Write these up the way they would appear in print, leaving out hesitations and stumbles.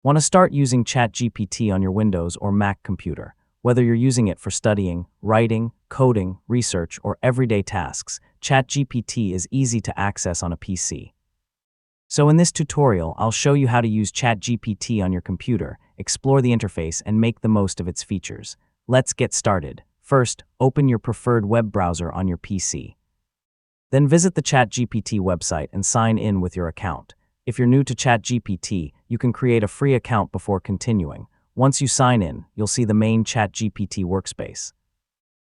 Want to start using ChatGPT on your Windows or Mac computer? Whether you're using it for studying, writing, coding, research, or everyday tasks, ChatGPT is easy to access on a PC. So in this tutorial, I'll show you how to use ChatGPT on your computer, explore the interface, and make the most of its features. Let's get started. First, open your preferred web browser on your PC. Then visit the ChatGPT website and sign in with your account. If you're new to ChatGPT, you can create a free account before continuing. Once you sign in, you'll see the main ChatGPT workspace.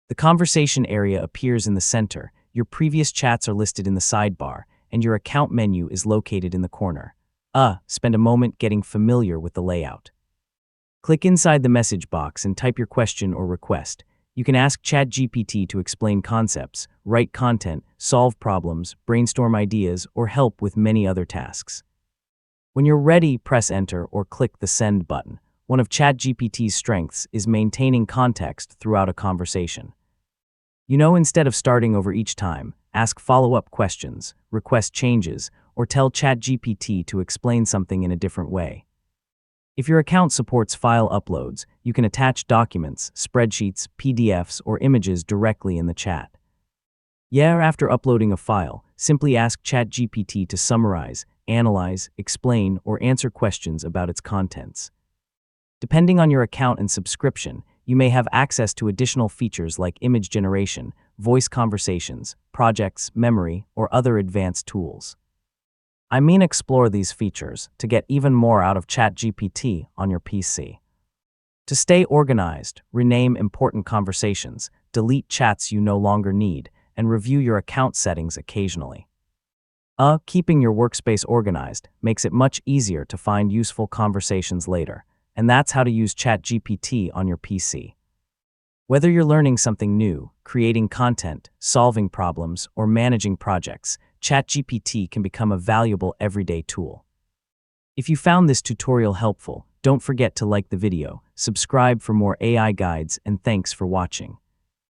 The conversation area appears in the center, your previous chats are listed in the sidebar, and your account menu is located in the corner. Spend a moment getting familiar with the layout. Click inside the message box and type your question or request. You can ask ChatGPT to explain concepts, write content, solve problems, brainstorm ideas, or help with many other tasks. When you're ready, press Enter or click the Send button. One of ChatGPT's strengths is maintaining context throughout a conversation. Instead of starting over each time, ask follow-up questions, request changes, or tell ChatGPT to explain something in a different way. If your account supports file uploads, you can attach documents, spreadsheets, PDFs, or images directly in the chat. After uploading a file, simply ask ChatGPT to summarize, analyze, explain, or answer questions about its contents. Depending on your account and subscription, you may have access to additional features like image generation, voice conversations, projects, memory, or other advanced tools. Explore these features to get even more out of ChatGPT on your PC. To stay organized, rename important conversations, delete chats you no longer need, and review your account settings occasionally. Keeping your workspace organized makes it much easier to find useful conversations later, and that's how to use ChatGPT on your PC. Whether you're learning something new, creating content, solving problems, or managing projects, ChatGPT can become a valuable everyday tool. If you found this tutorial helpful, don't forget to like the video, subscribe for more AI guides, and thanks for watching.